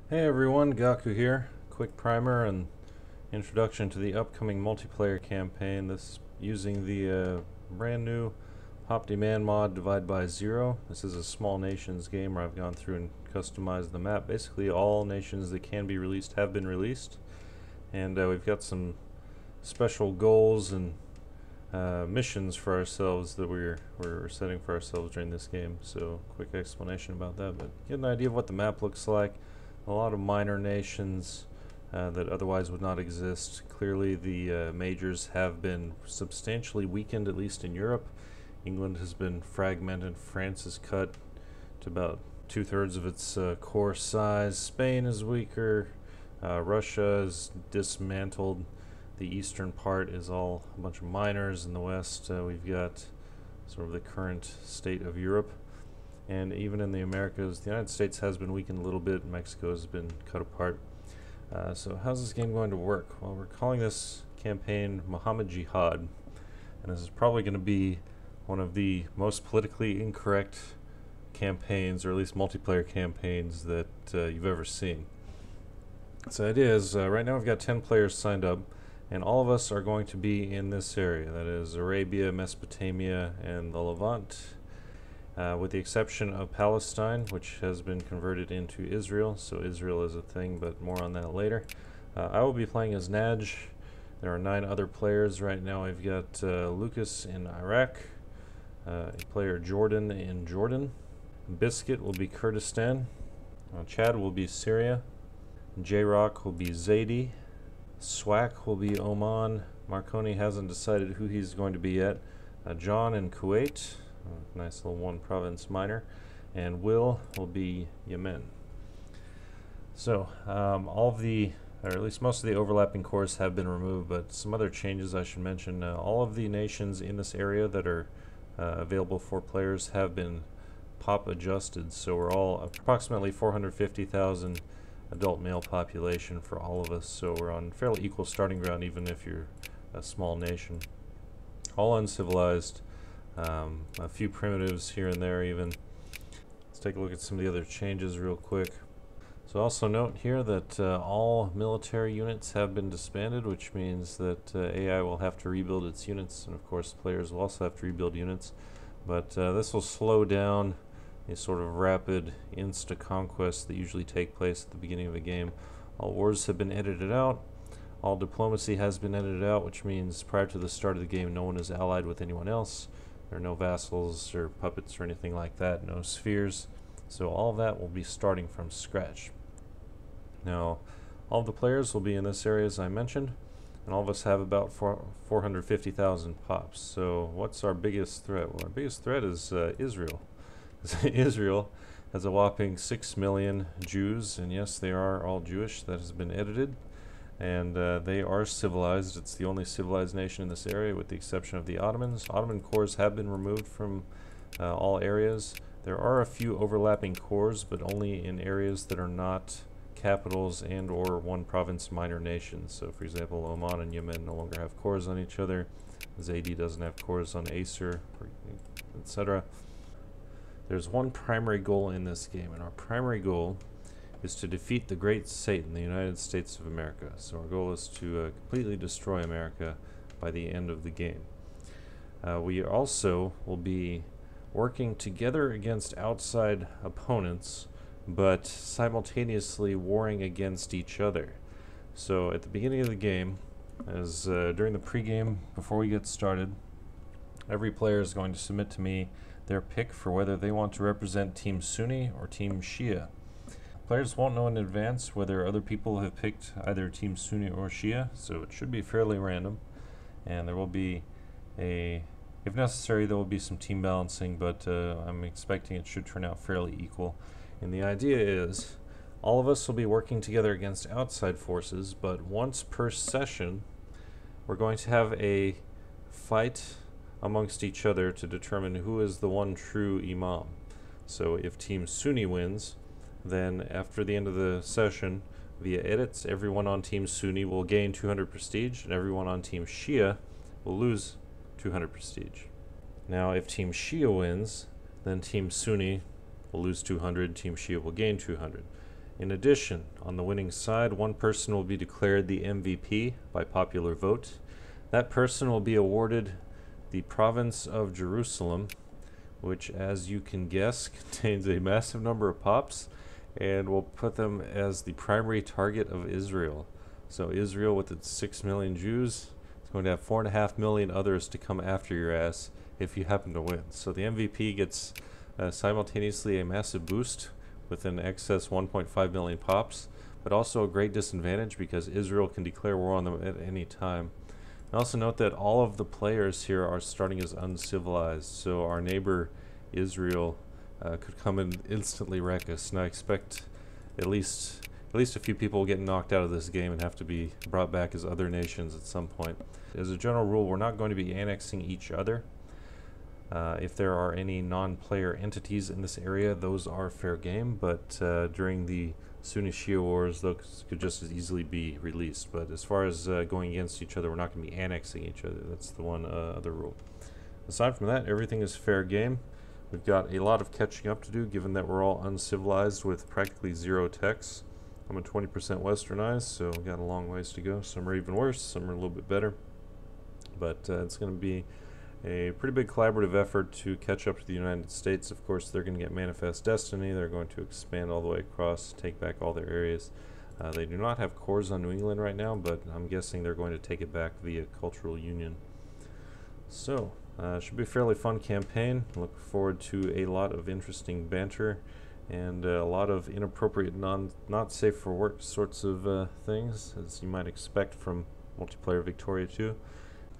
Hey everyone, Gaku here. Quick primer and introduction to the upcoming multiplayer campaign. This using the brand new Hop Demand mod Divide by Zero. This is a small nations game where I've gone through and customized the map. Basically all nations that can be released have been released. And we've got some special goals and missions for ourselves that we're setting for ourselves during this game. So quick explanation about that, but get an idea of what the map looks like. A lot of minor nations that otherwise would not exist. Clearly the majors have been substantially weakened, at least in Europe. England has been fragmented. France is cut to about 2/3 of its core size. Spain is weaker. Russia is dismantled. The eastern part is all a bunch of minors. In the west we've got sort of the current state of Europe. And even in the Americas, the United States has been weakened a little bit. Mexico has been cut apart. So how's this game going to work? Well, we're calling this campaign Muhammad Jihad. And this is probably going to be one of the most politically incorrect campaigns, or at least multiplayer campaigns, that you've ever seen. So the idea is, right now we've got 10 players signed up, and all of us are going to be in this area. That is Arabia, Mesopotamia, and the Levant. With the exception of Palestine, which has been converted into Israel. So Israel is a thing, but more on that later. I will be playing as Naj. There are 9 other players right now. I've got Lucas in Iraq, a player Jordan in Jordan. Biscuit will be Kurdistan. Chad will be Syria. J-Rock will be Zaidi. Swak will be Oman. Marconi hasn't decided who he's going to be yet. John in Kuwait. Nice little one province minor. And Will be Yemen. So all of the, or at least most of the overlapping cores have been removed, but some other changes I should mention. All of the nations in this area that are available for players have been pop adjusted, so we're all approximately 450,000 adult male population for all of us, so we're on fairly equal starting ground even if you're a small nation. All uncivilized. A few primitives here and there even. Let's take a look at some of the other changes real quick. So also note here that all military units have been disbanded, which means that AI will have to rebuild its units, and of course players will also have to rebuild units. But this will slow down the sort of rapid insta-conquests that usually take place at the beginning of a game. All wars have been edited out. All diplomacy has been edited out, which means prior to the start of the game no one is allied with anyone else. There are no vassals or puppets or anything like that, no spheres. So all of that will be starting from scratch. Now, all of the players will be in this area as I mentioned, and all of us have about 450,000 pops. So what's our biggest threat? Well, our biggest threat is Israel. Israel has a whopping 6 million Jews, and yes, they are all Jewish. That has been edited. And they are civilized. It's the only civilized nation in this area with the exception of the Ottomans. Ottoman cores have been removed from all areas. There are a few overlapping cores, but only in areas that are not capitals and or one province minor nations. So for example, Oman and Yemen no longer have cores on each other. Zaidi doesn't have cores on Acer, etc. There's one primary goal in this game, and our primary goal is to defeat the great Satan, the United States of America. So our goal is to completely destroy America by the end of the game. We also will be working together against outside opponents, but simultaneously warring against each other. So at the beginning of the game, as during the pregame, before we get started, every player is going to submit to me their pick for whether they want to represent Team Sunni or Team Shia. Players won't know in advance whether other people have picked either Team Sunni or Shia, so it should be fairly random. And there will be if necessary, there will be some team balancing, but I'm expecting it should turn out fairly equal. And the idea is, all of us will be working together against outside forces, but once per session, we're going to have a fight amongst each other to determine who is the one true imam. So if Team Sunni wins, then after the end of the session, via edits, everyone on Team Sunni will gain 200 prestige, and everyone on Team Shia will lose 200 prestige. Now, if Team Shia wins, then Team Sunni will lose 200, Team Shia will gain 200. In addition, on the winning side, one person will be declared the MVP by popular vote. That person will be awarded the province of Jerusalem, which, as you can guess, contains a massive number of pops, and will put them as the primary target of Israel. So Israel, with its 6 million Jews, is going to have 4.5 million others to come after your ass if you happen to win. So the MVP gets simultaneously a massive boost with an excess 1.5 million pops, but also a great disadvantage because Israel can declare war on them at any time. And also note that all of the players here are starting as uncivilized, so our neighbor Israel could come and instantly wreck us, and I expect at least a few people will get knocked out of this game and have to be brought back as other nations at some point. As a general rule, we're not going to be annexing each other. If there are any non-player entities in this area, those are fair game, but during the Sunni-Shia wars, those could just as easily be released. But as far as going against each other, we're not going to be annexing each other. That's the one other rule. Aside from that, everything is fair game. We've got a lot of catching up to do, given that we're all uncivilized with practically zero techs. I'm a 20% westernized, so we've got a long ways to go. Some are even worse, some are a little bit better. But it's going to be a pretty big collaborative effort to catch up to the United States. Of course, they're going to get Manifest Destiny. They're going to expand all the way across, take back all their areas. They do not have cores on New England right now, but I'm guessing they're going to take it back via Cultural Union. So, should be a fairly fun campaign. Look forward to a lot of interesting banter and a lot of inappropriate, not safe for work sorts of things, as you might expect from multiplayer Victoria 2.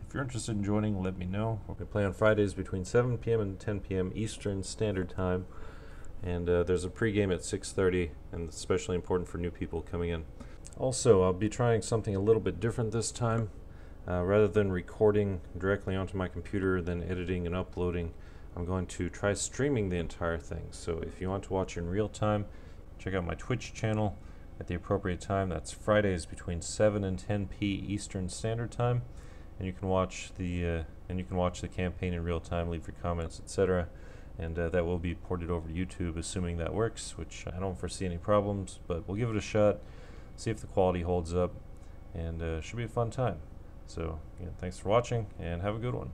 If you're interested in joining, let me know. We're going to play on Fridays between 7 p.m. and 10 p.m. Eastern Standard Time. And there's a pregame at 6:30, and it's especially important for new people coming in. Also, I'll be trying something a little bit different this time. Rather than recording directly onto my computer, then editing and uploading, I'm going to try streaming the entire thing. So if you want to watch in real time, check out my Twitch channel at the appropriate time. That's Fridays between 7 and 10 p. Eastern Standard Time. And you can watch the campaign in real time, leave your comments, etc. And that will be ported over to YouTube, assuming that works, which I don't foresee any problems. But we'll give it a shot, see if the quality holds up, and should be a fun time. So, again, thanks for watching, and have a good one.